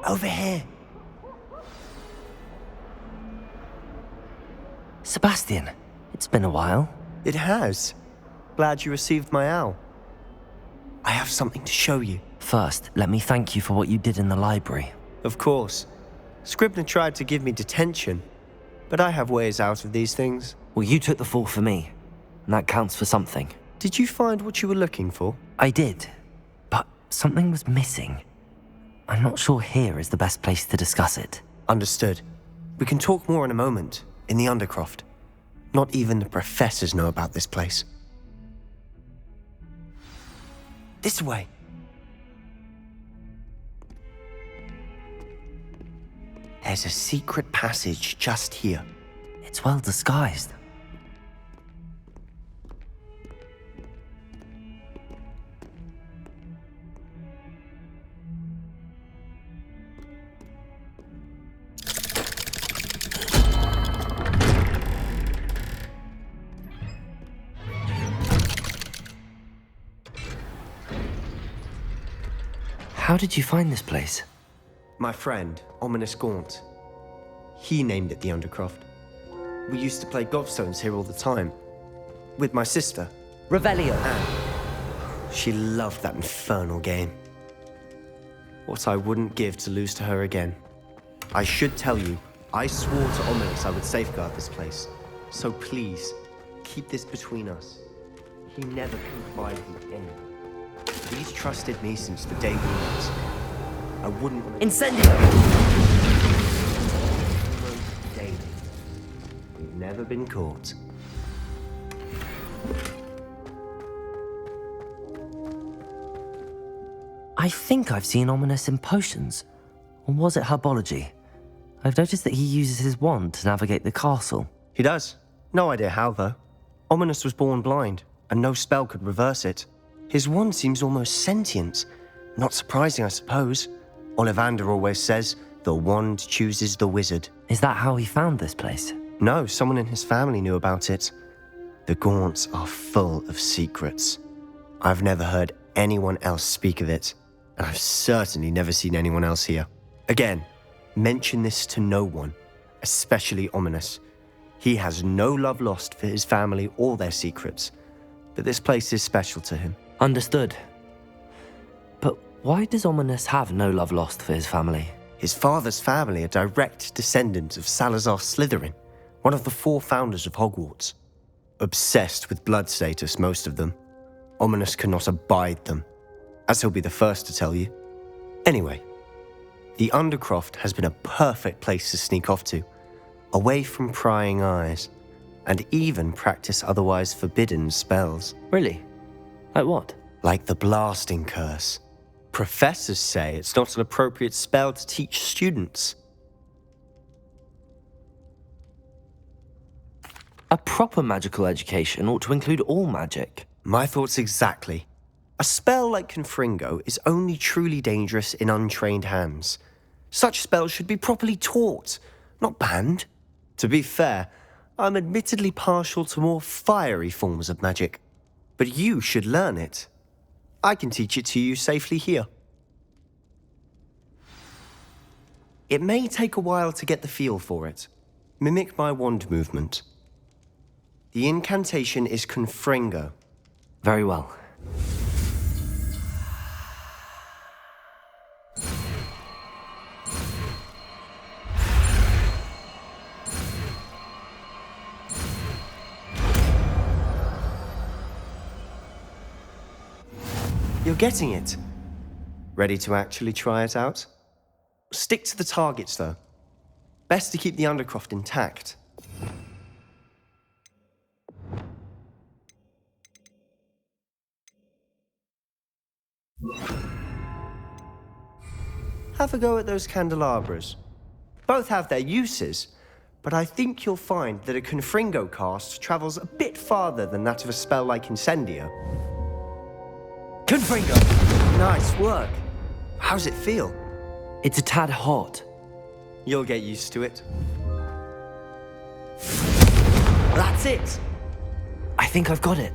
Over here. Sebastian, it's been a while. It has. Glad you received my owl. I have something to show you. First, let me thank you for what you did in the library. Of course. Scribner tried to give me detention, but I have ways out of these things. Well, you took the fall for me, and that counts for something. Did you find what you were looking for? I did, but something was missing. I'm not sure here is the best place to discuss it. Understood. We can talk more in a moment, in the Undercroft. Not even the professors know about this place. This way. There's a secret passage just here. It's well disguised. How did you find this place? My friend, Ominous Gaunt. He named it the Undercroft. We used to play gobstones here all the time. With my sister. Revelio. Anne. She loved that infernal game. What I wouldn't give to lose to her again. I should tell you, I swore to Ominous I would safeguard this place. So please, keep this between us. He never confided in anyone. He's trusted me since the day we met. I wouldn't want to... Incendio! Daily. We've never been caught. I think I've seen Ominous in potions. Or was it herbology? I've noticed that he uses his wand to navigate the castle. He does. No idea how, though. Ominous was born blind, and no spell could reverse it. His wand seems almost sentient. Not surprising, I suppose. Ollivander always says, the wand chooses the wizard. Is that how he found this place? No, someone in his family knew about it. The Gaunts are full of secrets. I've never heard anyone else speak of it, and I've certainly never seen anyone else here. Again, mention this to no one, especially Ominous. He has no love lost for his family or their secrets, but this place is special to him. Understood. But why does Ominous have no love lost for his family? His father's family are direct descendants of Salazar Slytherin, one of the 4 founders of Hogwarts. Obsessed with blood status, most of them. Ominous cannot abide them, as he'll be the first to tell you. Anyway, the Undercroft has been a perfect place to sneak off to, away from prying eyes, and even practice otherwise forbidden spells. Really? Like what? Like the blasting curse. Professors say it's not an appropriate spell to teach students. A proper magical education ought to include all magic. My thoughts exactly. A spell like Confringo is only truly dangerous in untrained hands. Such spells should be properly taught, not banned. To be fair, I'm admittedly partial to more fiery forms of magic. But you should learn it. I can teach it to you safely here. It may take a while to get the feel for it. Mimic my wand movement. The incantation is Confringo. Very well. You're getting it. Ready to actually try it out? Stick to the targets, though. Best to keep the Undercroft intact. Have a go at those candelabras. Both have their uses, but I think you'll find that a Confringo cast travels a bit farther than that of a spell like Incendio. Confringo! Nice work. How's it feel? It's a tad hot. You'll get used to it. That's it! I think I've got it.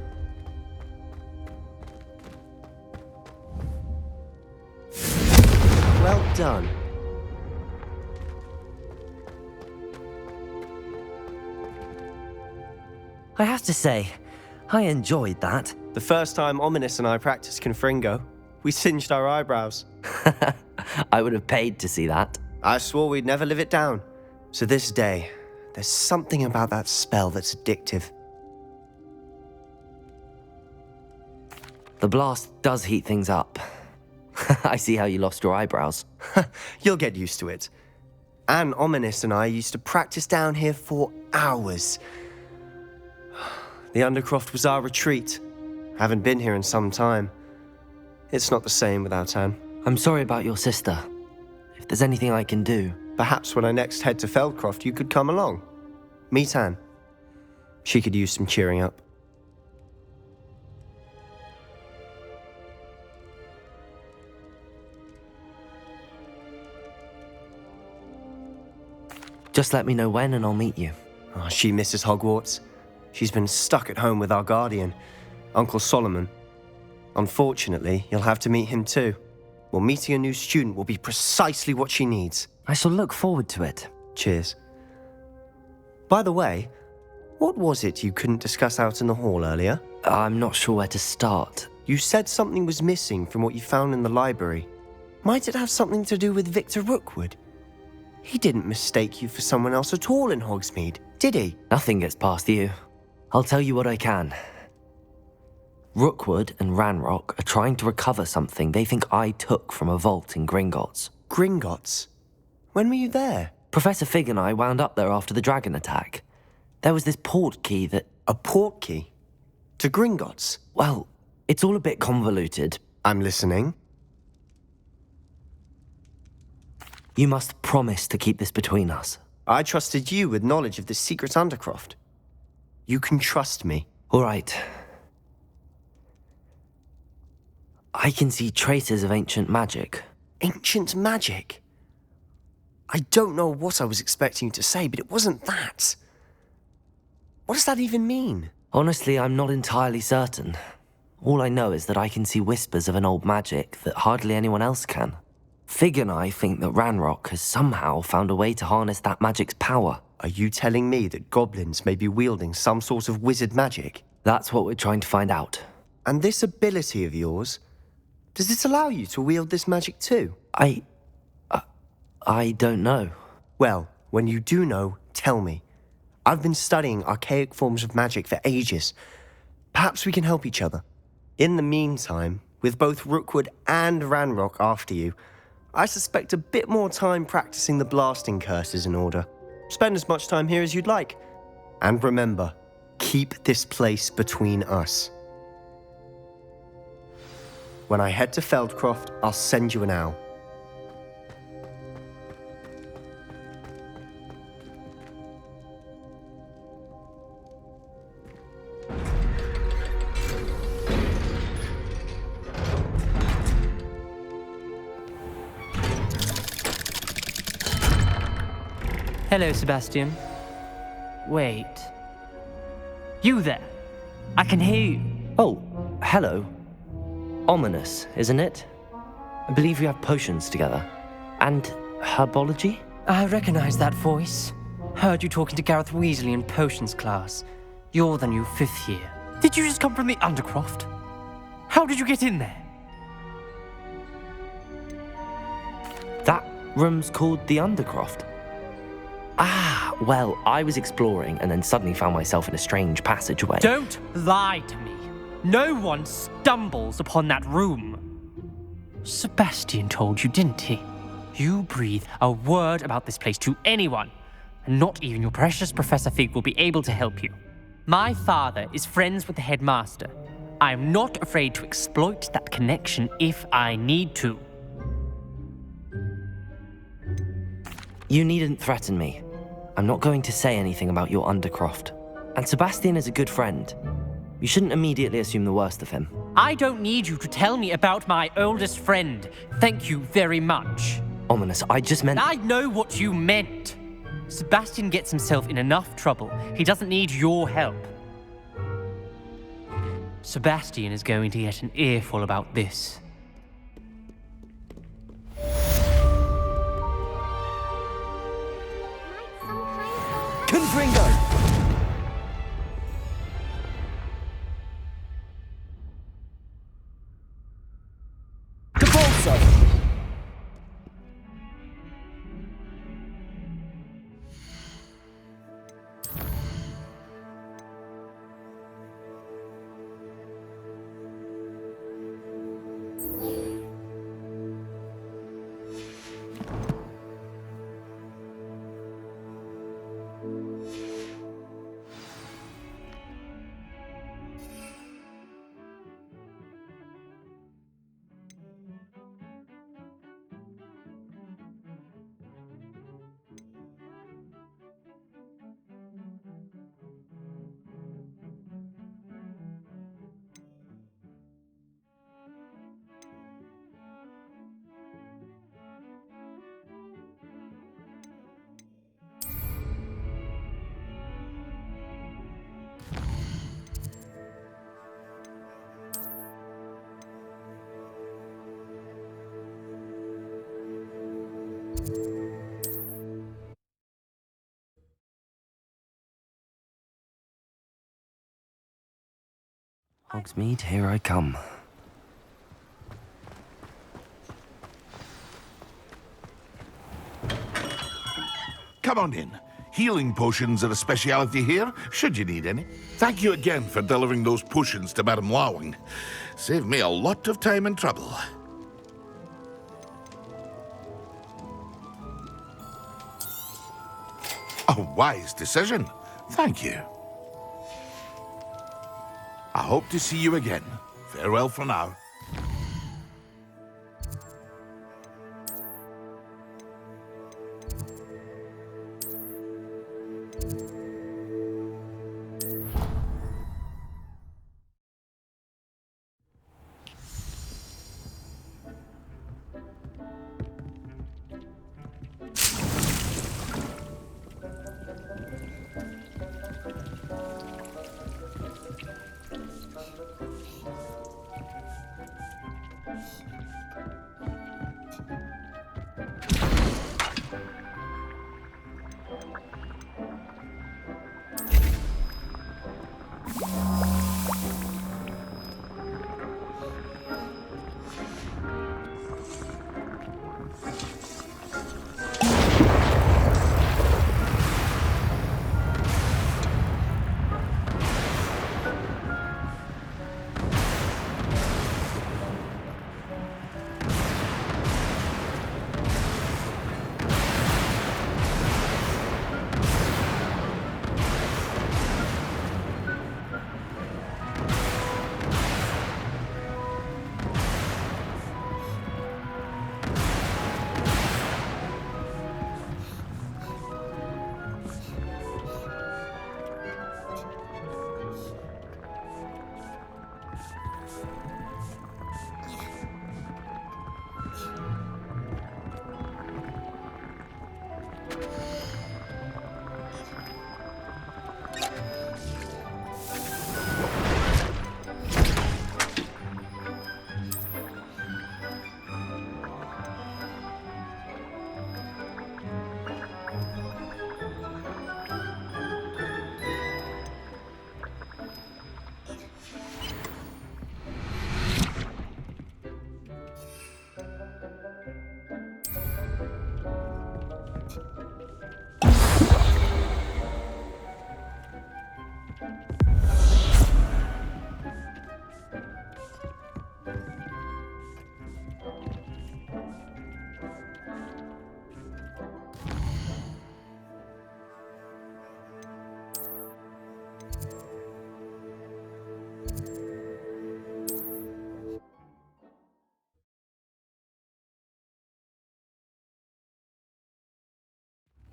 Well done. I have to say, I enjoyed that. The first time Ominous and I practiced Confringo, we singed our eyebrows. I would have paid to see that. I swore we'd never live it down. So this day, there's something about that spell that's addictive. The blast does heat things up. I see how you lost your eyebrows. You'll get used to it. Anne, Ominous and I used to practice down here for hours. The Undercroft was our retreat. Haven't been here in some time. It's not the same without Anne. I'm sorry about your sister. If there's anything I can do... Perhaps when I next head to Feldcroft, you could come along. Meet Anne. She could use some cheering up. Just let me know when and I'll meet you. Oh, she misses Hogwarts. She's been stuck at home with our guardian, Uncle Solomon. Unfortunately, you'll have to meet him too. Well, meeting a new student will be precisely what she needs. I shall look forward to it. Cheers. By the way, what was it you couldn't discuss out in the hall earlier? I'm not sure where to start. You said something was missing from what you found in the library. Might it have something to do with Victor Rookwood? He didn't mistake you for someone else at all in Hogsmeade, did he? Nothing gets past you. I'll tell you what I can. Rookwood and Ranrock are trying to recover something they think I took from a vault in Gringotts. Gringotts? When were you there? Professor Fig and I wound up there after the dragon attack. There was this port key that... A port key? To Gringotts? Well, it's all a bit convoluted. I'm listening. You must promise to keep this between us. I trusted you with knowledge of the secret Undercroft. You can trust me. All right. I can see traces of ancient magic. Ancient magic? I don't know what I was expecting you to say, but it wasn't that. What does that even mean? Honestly, I'm not entirely certain. All I know is that I can see whispers of an old magic that hardly anyone else can. Fig and I think that Ranrock has somehow found a way to harness that magic's power. Are you telling me that goblins may be wielding some sort of wizard magic? That's what we're trying to find out. And this ability of yours, does it allow you to wield this magic too? I don't know. Well, when you do know, tell me. I've been studying archaic forms of magic for ages. Perhaps we can help each other. In the meantime, with both Rookwood and Ranrock after you, I suspect a bit more time practicing the blasting curse is in order. Spend as much time here as you'd like. And remember, keep this place between us. When I head to Feldcroft, I'll send you an owl. Hello, Sebastian. Wait. You there? I can hear you. Oh, hello. Ominous, isn't it? I believe we have potions together. And herbology? I recognize that voice. Heard you talking to Gareth Weasley in potions class. You're the new 5th year. Did you just come from the Undercroft? How did you get in there? That room's called the Undercroft. Ah, well, I was exploring and then suddenly found myself in a strange passageway. Don't lie to me. No one stumbles upon that room. Sebastian told you, didn't he? You breathe a word about this place to anyone, and not even your precious Professor Fig will be able to help you. My father is friends with the headmaster. I am not afraid to exploit that connection if I need to. You needn't threaten me. I'm not going to say anything about your Undercroft. And Sebastian is a good friend. You shouldn't immediately assume the worst of him. I don't need you to tell me about my oldest friend. Thank you very much. Ominous, I just meant... I know what you meant. Sebastian gets himself in enough trouble. He doesn't need your help. Sebastian is going to get an earful about this. Confringo! Hogsmeade, here I come. Come on in. Healing potions are a speciality here, should you need any. Thank you again for delivering those potions to Madame Lawing. Saved me a lot of time and trouble. A wise decision. Thank you. I hope to see you again. Farewell for now.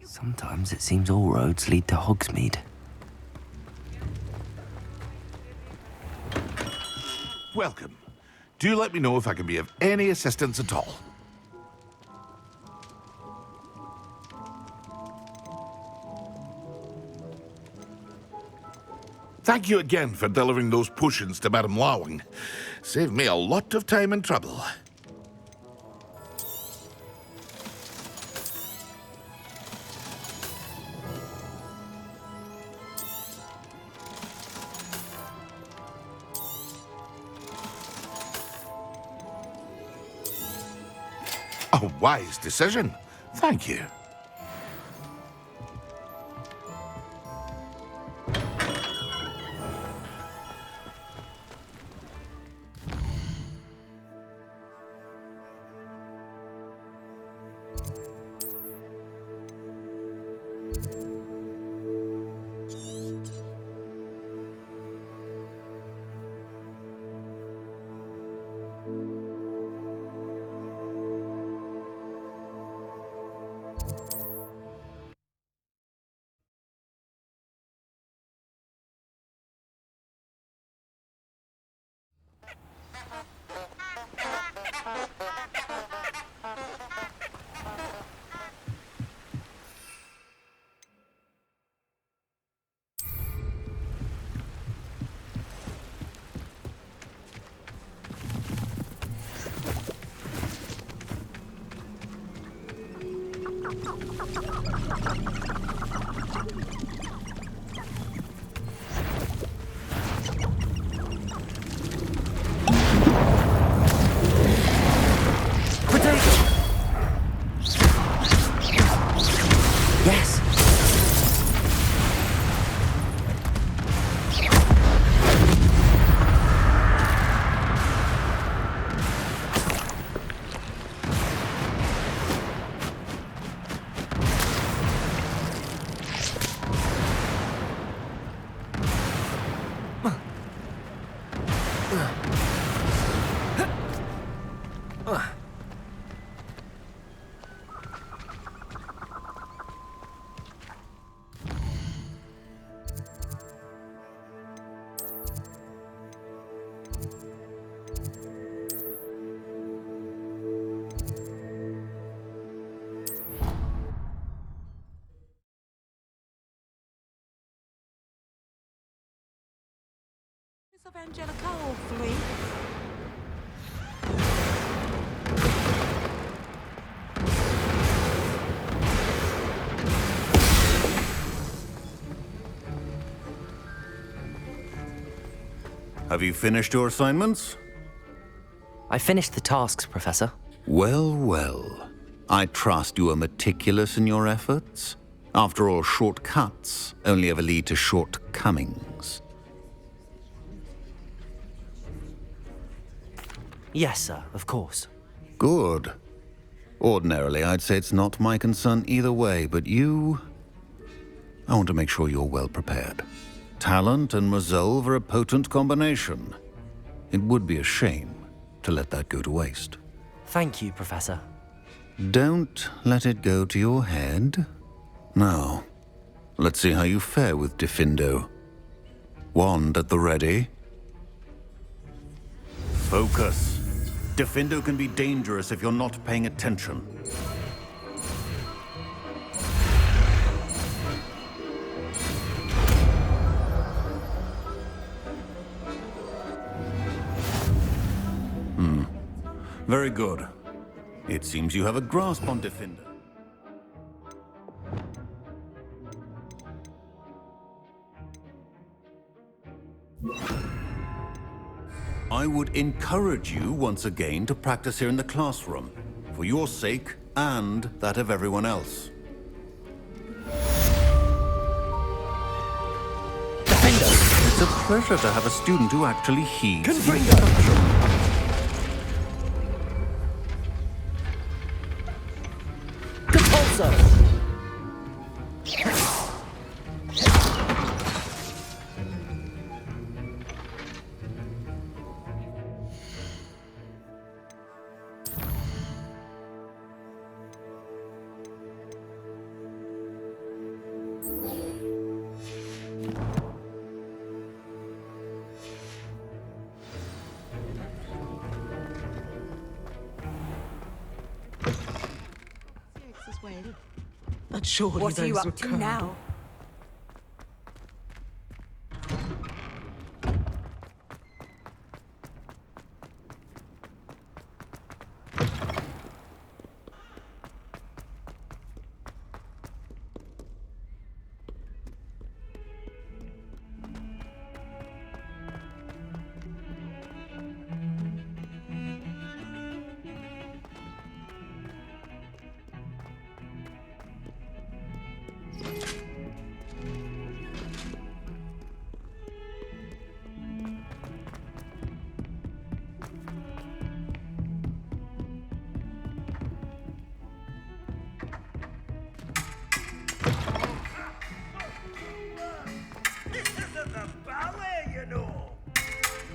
Sometimes it seems all roads lead to Hogsmeade. Welcome. Do let me know if I can be of any assistance at all. Thank you again for delivering those potions to Madame Lawing. Saved me a lot of time and trouble. A wise decision. Thank you. Angelica or Flea? Have you finished your assignments? I finished the tasks, Professor. Well, well. I trust you are meticulous in your efforts. After all, shortcuts only ever lead to shortcomings. Yes, sir, of course. Good. Ordinarily, I'd say it's not my concern either way, but you... I want to make sure you're well prepared. Talent and resolve are a potent combination. It would be a shame to let that go to waste. Thank you, Professor. Don't let it go to your head. Now, let's see how you fare with Diffindo. Wand at the ready. Focus. Diffindo can be dangerous if you're not paying attention. Very good. It seems you have a grasp on Diffindo. I would encourage you once again to practice here in the classroom, for your sake and that of everyone else. Diffindo! It's a pleasure to have a student who actually heeds the instruction. But surely What are you those up to come. now?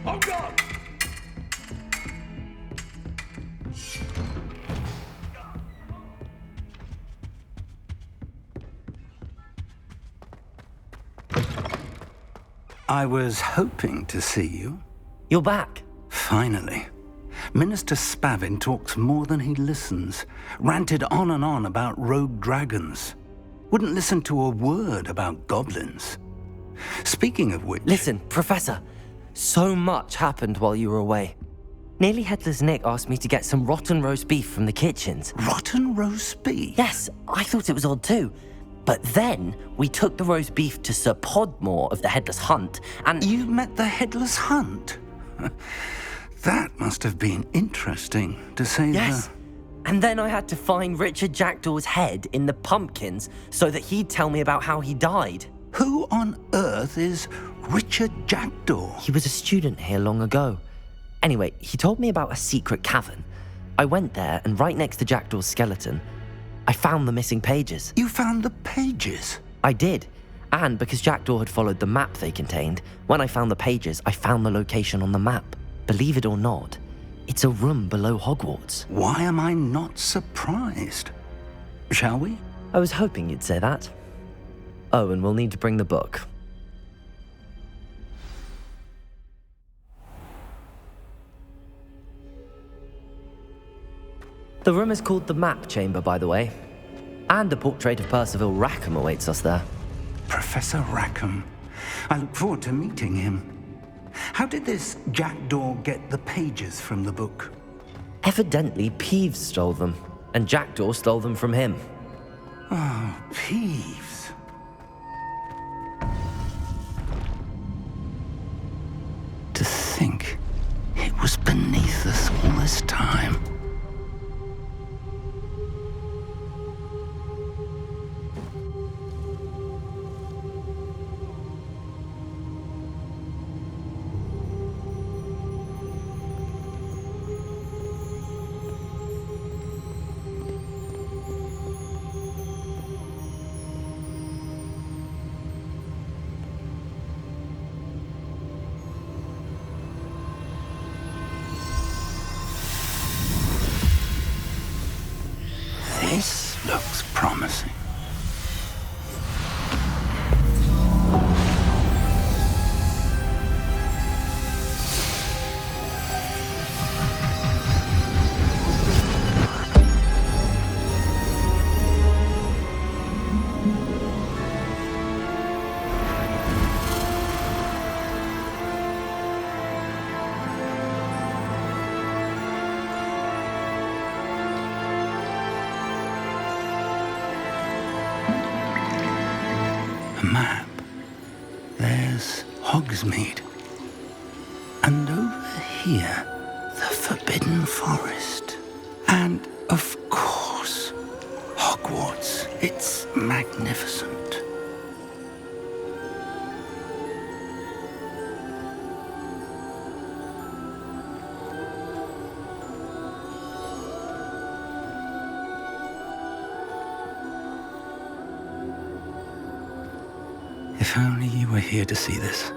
Hold on! I was hoping to see you. You're back. Finally. Minister Spavin talks more than he listens. Ranted on and on about rogue dragons. Wouldn't listen to a word about goblins. Speaking of which... Listen, Professor. So much happened while you were away. Nearly Headless Nick asked me to get some rotten roast beef from the kitchens. Rotten roast beef? Yes, I thought it was odd too. But then we took the roast beef to Sir Podmore of the Headless Hunt, and... You met the Headless Hunt? That must have been interesting, to say Yes. the... And then I had to find Richard Jackdaw's head in the pumpkins so that he'd tell me about how he died. Who on earth is Richard Jackdaw? He was a student here long ago. Anyway, he told me about a secret cavern. I went there, and right next to Jackdaw's skeleton, I found the missing pages. You found the pages? I did. And because Jackdaw had followed the map they contained, when I found the pages, I found the location on the map. Believe it or not, it's a room below Hogwarts. Why am I not surprised? Shall we? I was hoping you'd say that. Oh, and we'll need to bring the book. The room is called the Map Chamber, by the way. And a portrait of Percival Rackham awaits us there. Professor Rackham. I look forward to meeting him. How did this jackdaw get the pages from the book? Evidently, Peeves stole them, and Jackdaw stole them from him. Oh, Peeves. To think it was beneath us all this time. This looks promising. Map. There's Hogsmeade. And over here, the Forbidden Forest. And, of course, Hogwarts. It's magnificent. If only you were here to see this.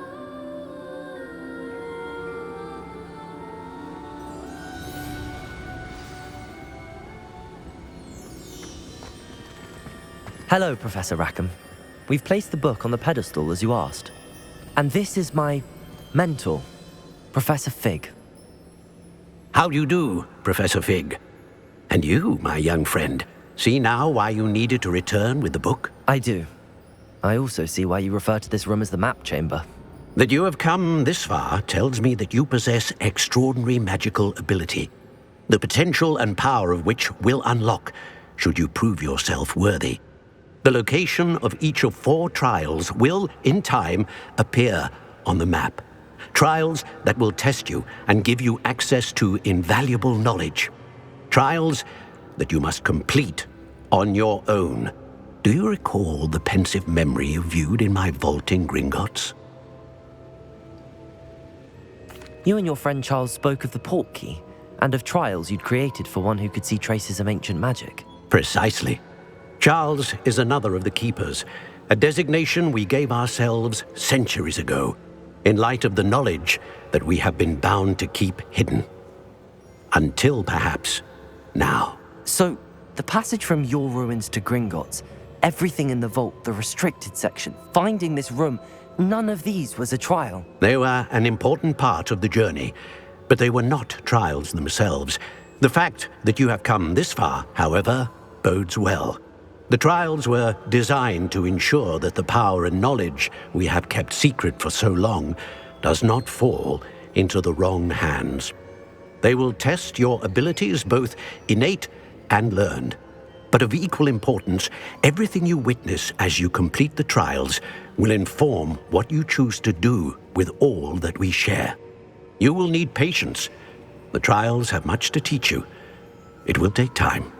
Hello, Professor Rackham. We've placed the book on the pedestal as you asked. And this is my mentor, Professor Fig. How do you do, Professor Fig? And you, my young friend, see now why you needed to return with the book? I do. I also see why you refer to this room as the map chamber. That you have come this far tells me that you possess extraordinary magical ability, the potential and power of which will unlock should you prove yourself worthy. The location of each of 4 trials will, in time, appear on the map. Trials that will test you and give you access to invaluable knowledge. Trials that you must complete on your own. Do you recall the pensive memory you viewed in my vault in Gringotts? You and your friend Charles spoke of the Portkey, and of trials you'd created for one who could see traces of ancient magic. Precisely. Charles is another of the Keepers, a designation we gave ourselves centuries ago, in light of the knowledge that we have been bound to keep hidden. Until, perhaps, now. So, the passage from your ruins to Gringotts, everything in the vault, the restricted section, finding this room, none of these was a trial. They were an important part of the journey, but they were not trials themselves. The fact that you have come this far, however, bodes well. The trials were designed to ensure that the power and knowledge we have kept secret for so long does not fall into the wrong hands. They will test your abilities, both innate and learned. But of equal importance, everything you witness as you complete the trials will inform what you choose to do with all that we share. You will need patience. The trials have much to teach you. It will take time.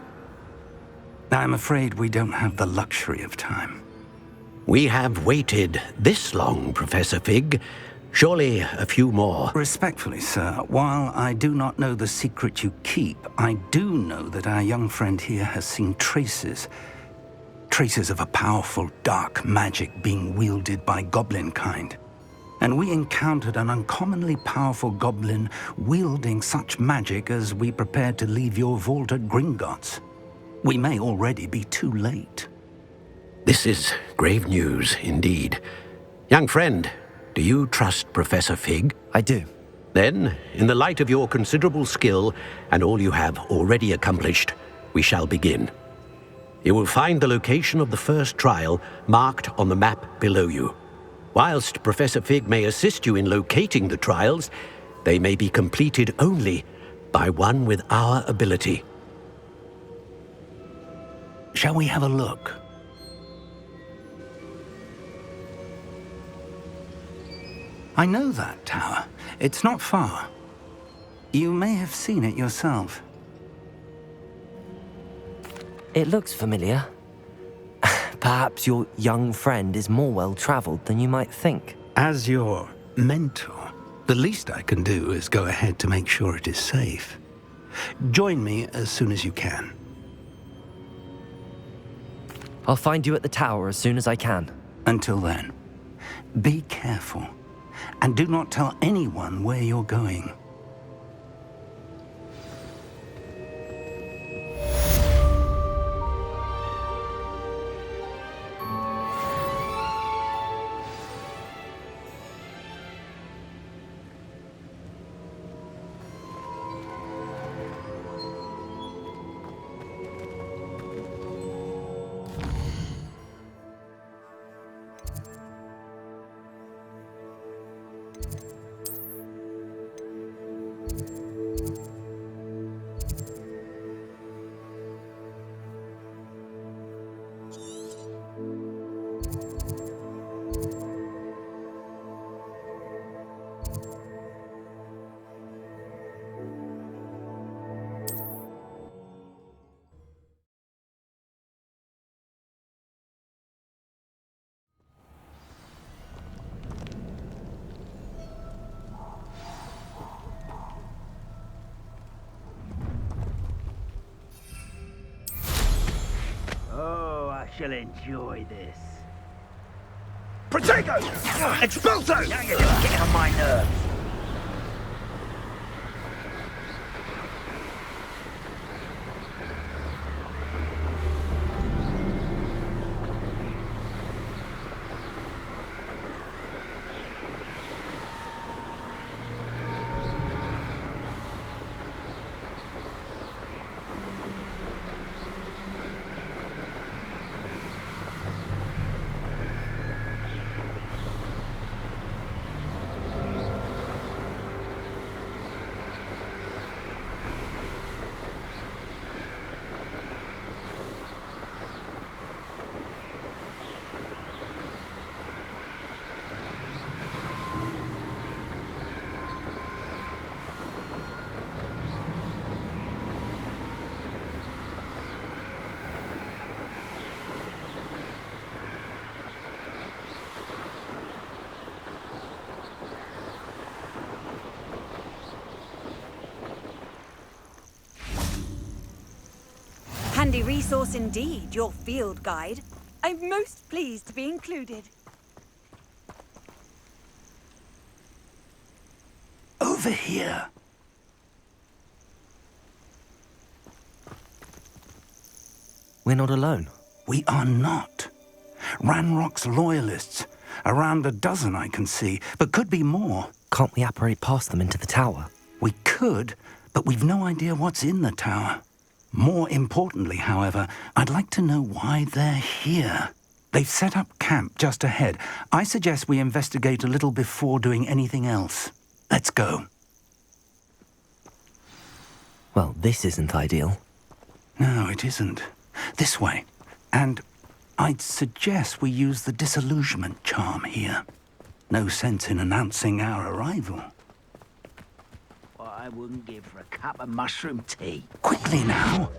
I'm afraid we don't have the luxury of time. We have waited this long, Professor Fig. Surely a few more. Respectfully, sir, while I do not know the secret you keep, I do know that our young friend here has seen traces of a powerful dark magic being wielded by goblin kind. And we encountered an uncommonly powerful goblin wielding such magic as we prepared to leave your vault at Gringotts. We may already be too late. This is grave news indeed. Young friend, do you trust Professor Fig? I do. Then, in the light of your considerable skill and all you have already accomplished, we shall begin. You will find the location of the first trial marked on the map below you. Whilst Professor Fig may assist you in locating the trials, they may be completed only by one with our ability. Shall we have a look? I know that tower. It's not far. You may have seen it yourself. It looks familiar. Perhaps your young friend is more well-traveled than you might think. As your mentor, the least I can do is go ahead to make sure it is safe. Join me as soon as you can. I'll find you at the tower as soon as I can. Until then, be careful, and do not tell anyone where you're going. Shall enjoy this. Protego! Expulso! You're just getting on my nerves. Handy resource indeed, your field guide. I'm most pleased to be included. Over here. We're not alone. We are not. Ranrock's loyalists. Around a dozen I can see, but could be more. Can't we apparate past them into the tower? We could, but we've no idea what's in the tower. More importantly, however, I'd like to know why they're here. They've set up camp just ahead. I suggest we investigate a little before doing anything else. Let's go. Well, this isn't ideal. No, it isn't. This way. And I'd suggest we use the disillusionment charm here. No sense in announcing our arrival. What I wouldn't give for a cup of mushroom tea. Quickly now.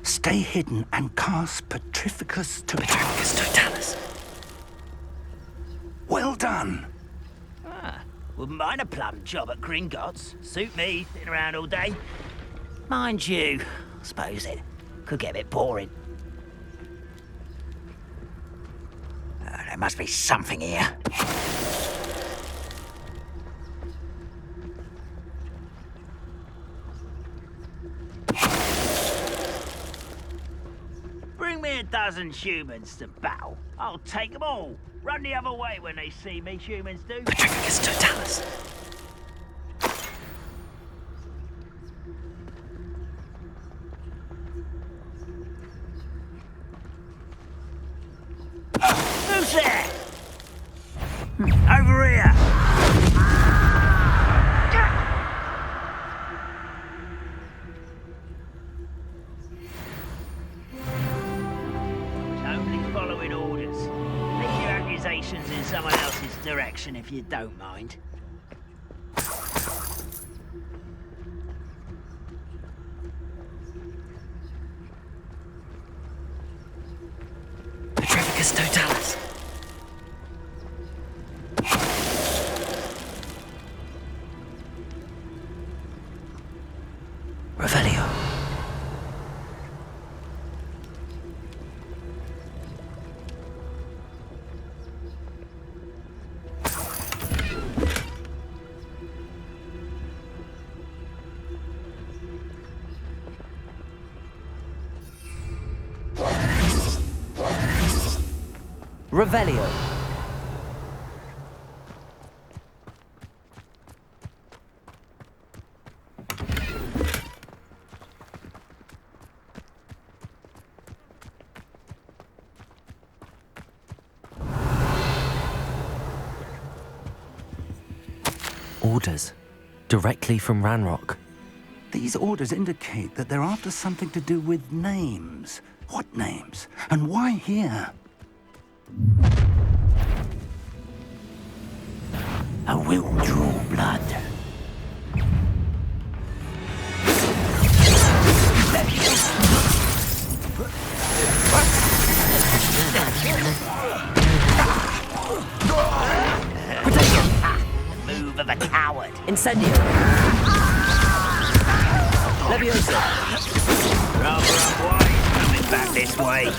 Stay hidden and cast Petrificus Totalis. Well done. Wouldn't mind a plum job at Gringotts. Suit me, sitting around all day. Mind you, I suppose it could get a bit boring. There must be something here. Bring me a dozen humans to battle. I'll take them all. Run the other way when they see me, humans do. Petrificus Totalis. here! Only following orders. Leave your accusations in someone else's direction if you don't mind. Petrificus Totalis. Revelio. Revelio. Orders. Directly from Ranrock. These orders indicate that they're after something to do with names. What names? And why here? I will draw blood. Move of a coward. Incendio. Leviosa. Rather unwise coming back this way.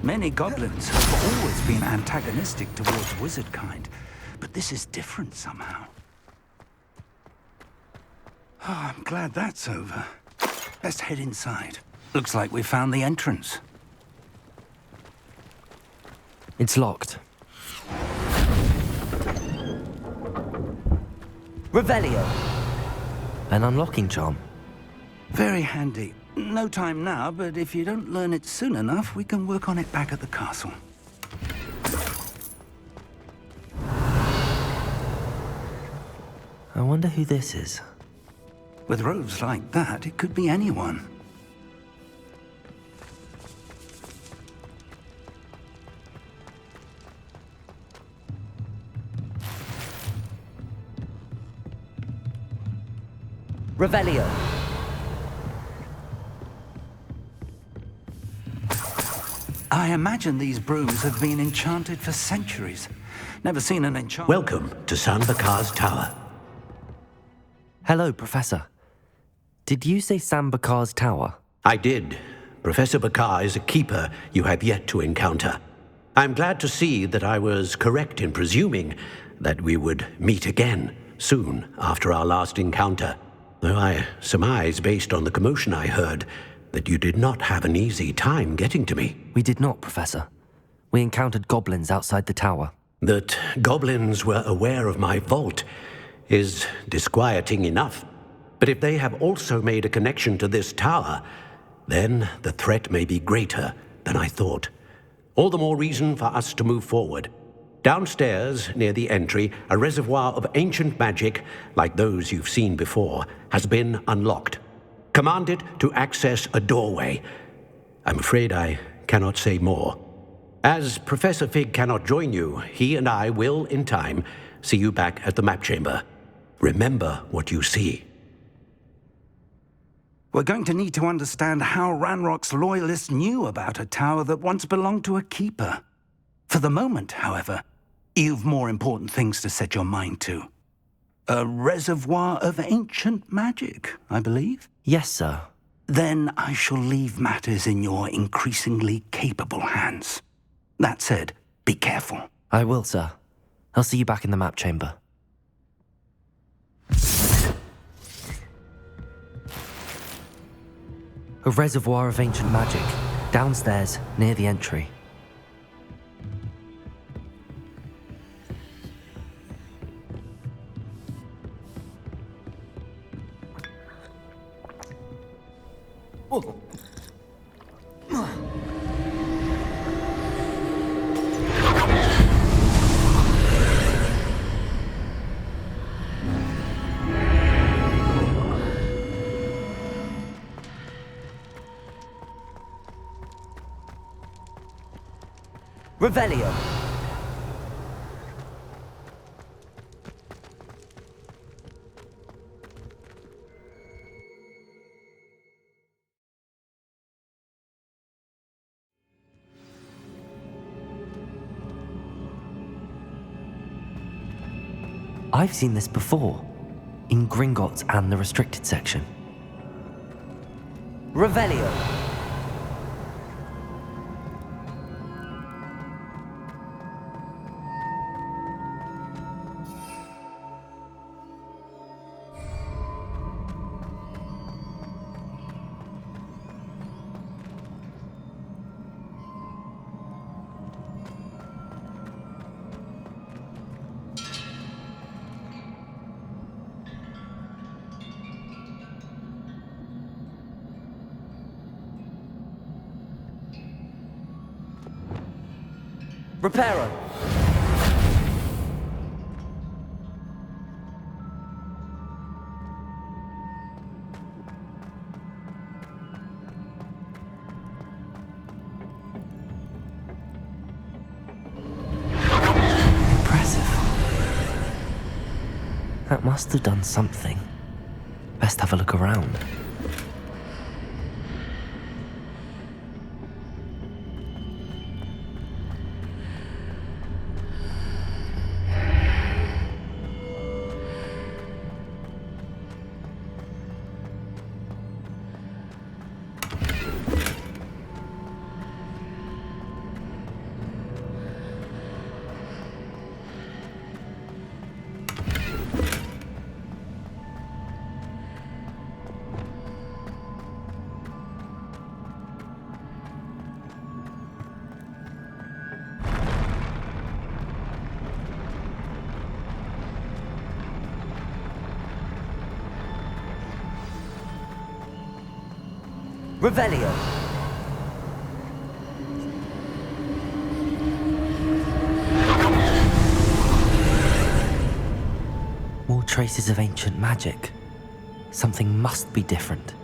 Many goblins have always been antagonistic towards wizard kind, but this is different somehow. Oh, I'm glad that's over. Let's head inside. Looks like we found the entrance. It's locked. Revelio. An unlocking charm. Very handy. No time now, but if you don't learn it soon enough, we can work on it back at the castle. I wonder who this is. With robes like that, it could be anyone. Revelio. I imagine these brooms have been enchanted for centuries. Never seen an enchant. Welcome to San Bakar's Tower. Hello, Professor. Did you say Sam Bakar's tower? I did. Professor Bakar is a keeper you have yet to encounter. I'm glad to see that I was correct in presuming that we would meet again soon after our last encounter. Though I surmise, based on the commotion I heard, that you did not have an easy time getting to me. We did not, Professor. We encountered goblins outside the tower. That goblins were aware of my vault is disquieting enough. But if they have also made a connection to this tower, then the threat may be greater than I thought. All the more reason for us to move forward. Downstairs, near the entry, a reservoir of ancient magic, like those you've seen before, has been unlocked. Command it to access a doorway. I'm afraid I cannot say more. As Professor Fig cannot join you, he and I will, in time, see you back at the map chamber. Remember what you see. We're going to need to understand how Ranrock's loyalists knew about a tower that once belonged to a keeper. For the moment, however, you've more important things to set your mind to. A reservoir of ancient magic, I believe? Yes, sir. Then I shall leave matters in your increasingly capable hands. That said, be careful. I will, sir. I'll see you back in the map chamber. A reservoir of ancient magic, downstairs, near the entry. Revelio. I've seen this before, in Gringotts and the restricted section. Revelio. Reparo. Impressive. That must have done something. Best have a look around. Revelio. More traces of ancient magic. Something must be different.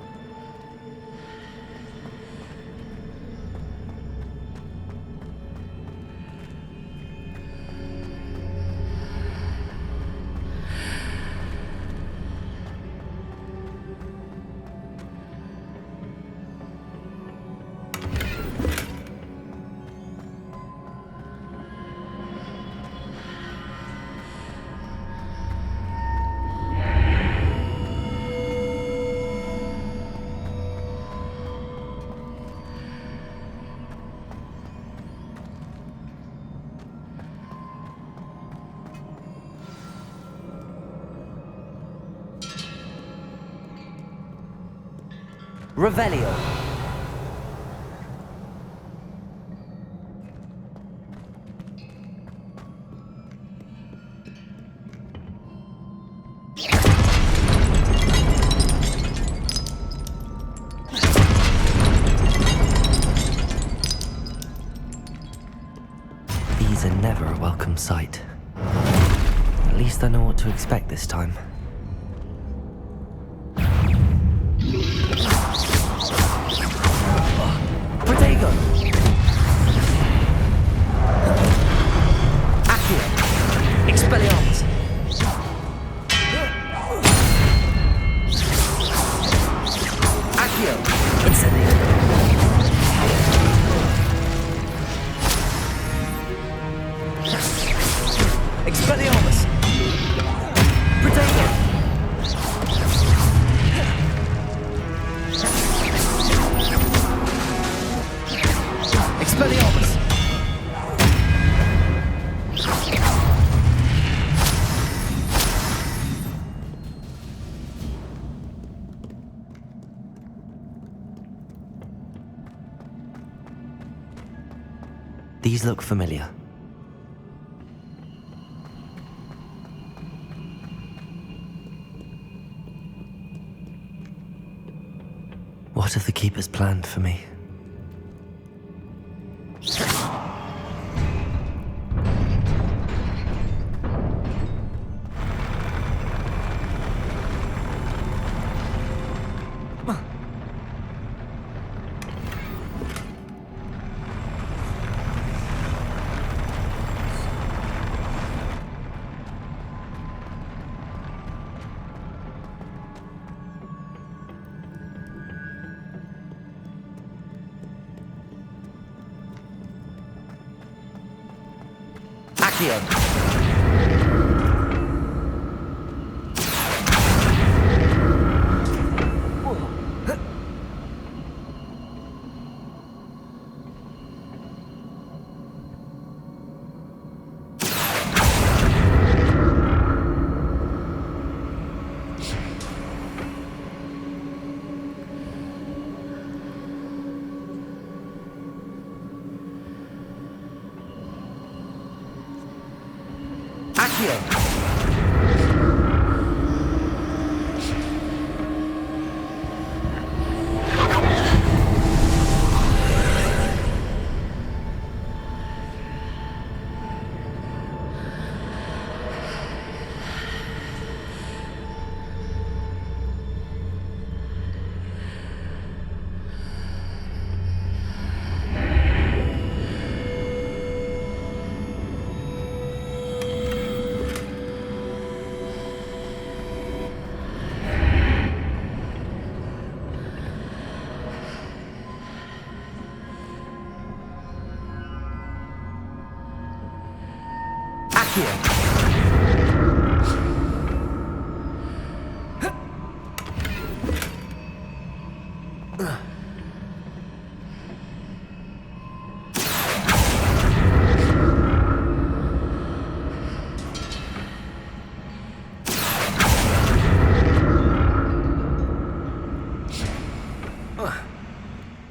Revelio. These are never a welcome sight. At least I know what to expect this time. These look familiar. What have the Keepers planned for me?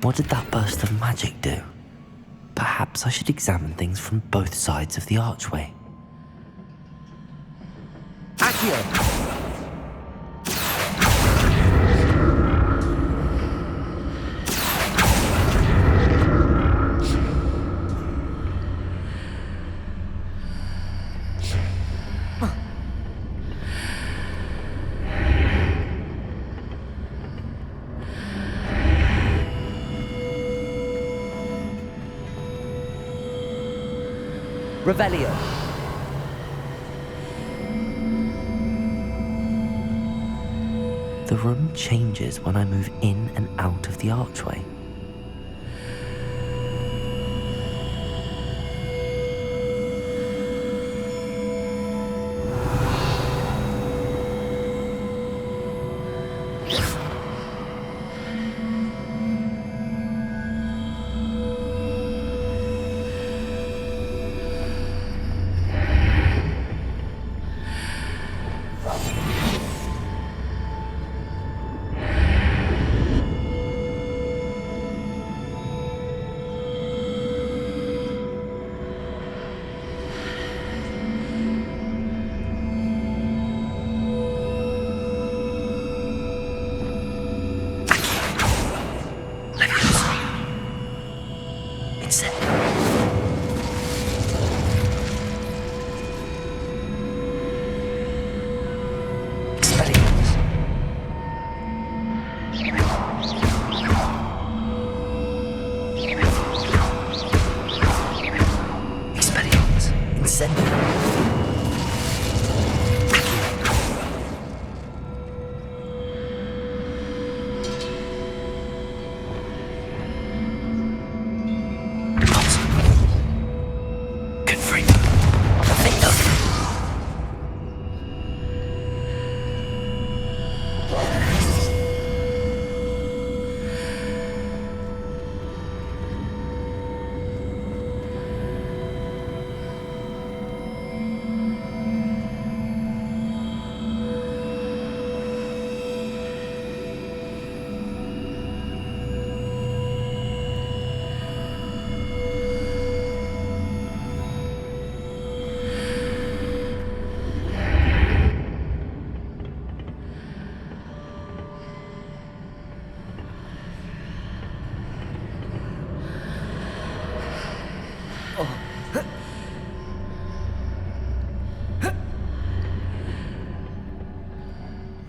What did that burst of magic do? Perhaps I should examine things from both sides of the archway. Revelio. The room changes when I move in and out of the archway.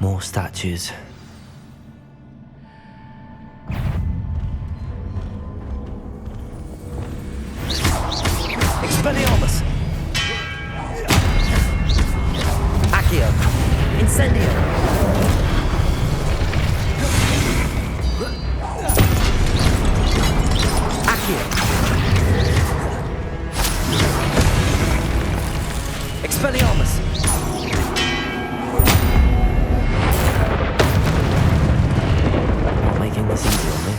More statues. Expelliarmus! Accio! Incendio! Accio! Expelliarmus! Not making this easy on me.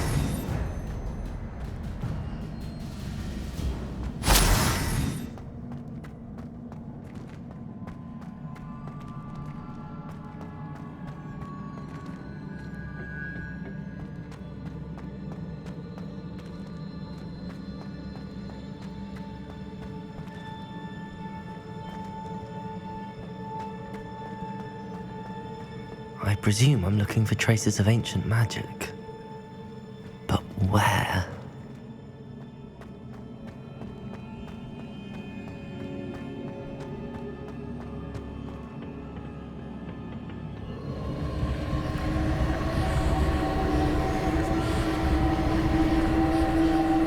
I presume I'm looking for traces of ancient magic. But where?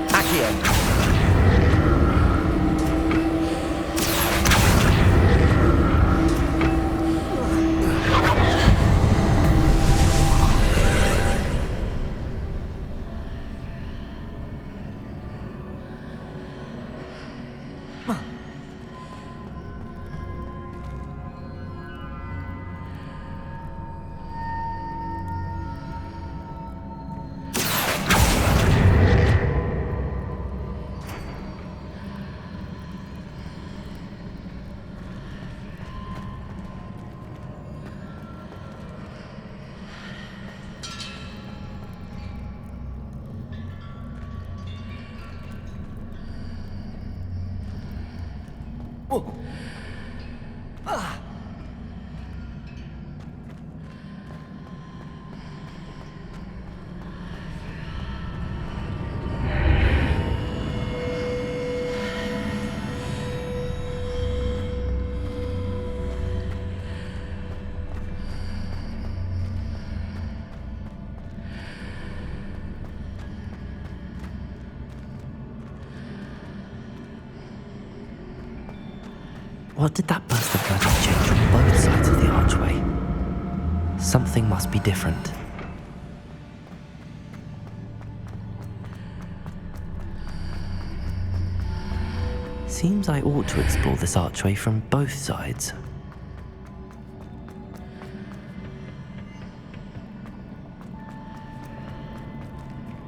Accio! What did that burst of magic change on both sides of the archway? Something must be different. Seems I ought to explore this archway from both sides.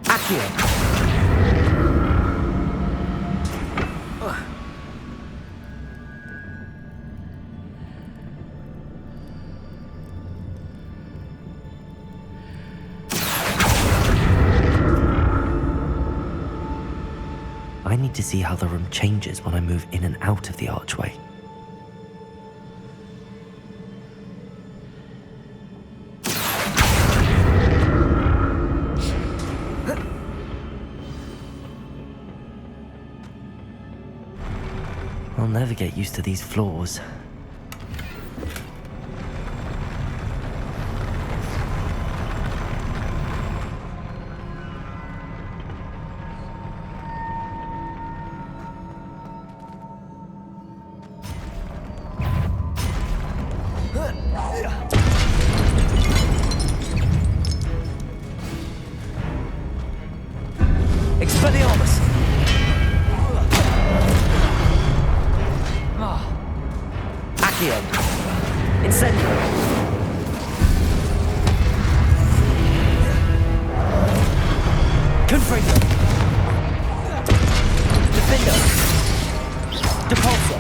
Accio! I need to see how the room changes when I move in and out of the archway. I'll never get used to these floors. Expelliarmus! Accio! Incendio! Confringo! Defendo! Depulso!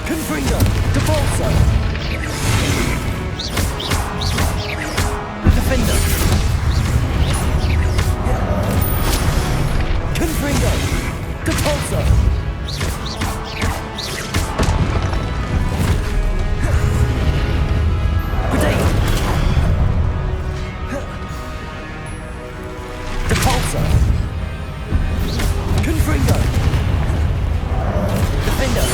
Confringo! Depulso! Defender! Confringo! Depulso! Protego! Depulso! Confringo! Defender!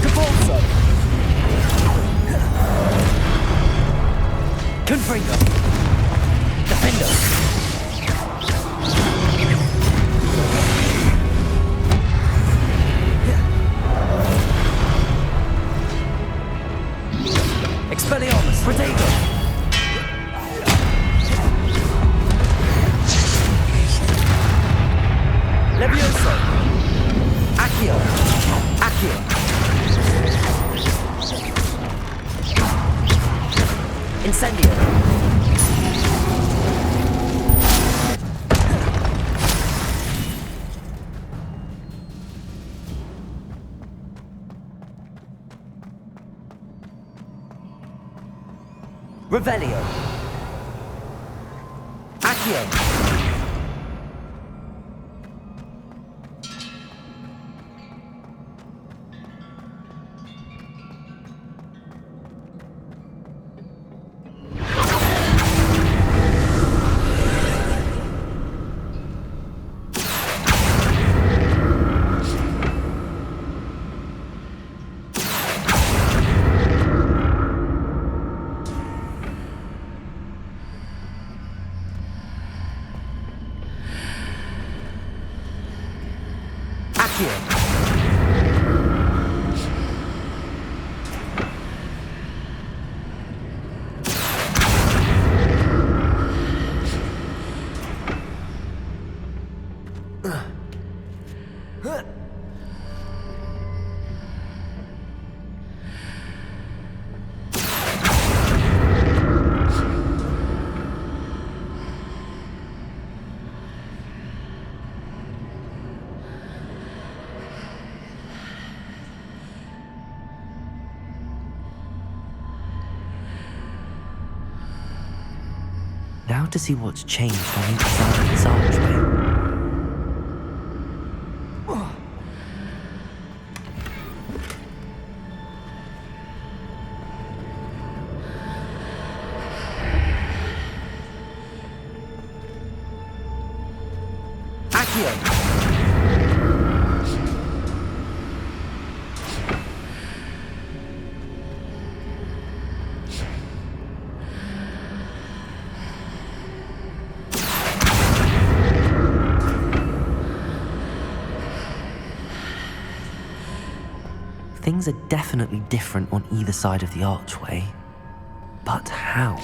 Depulso! Confringo! Defender! Protego! Levioso! Accio! Accio! Incendio! Revelio! Accio! Now to see what's changed on each side of this archway. Accio! Things are definitely different on either side of the archway. But how?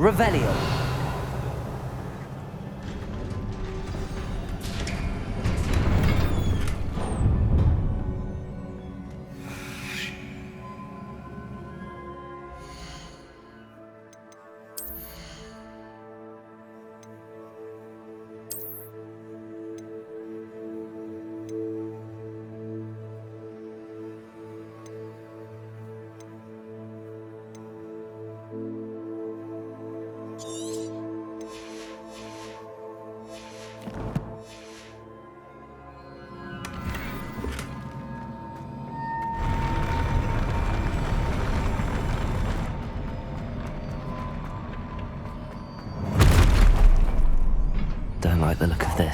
Revelio.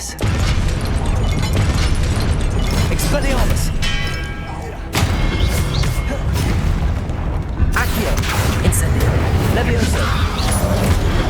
useless. Expelliarmus! Accio! Incendio! Levioso!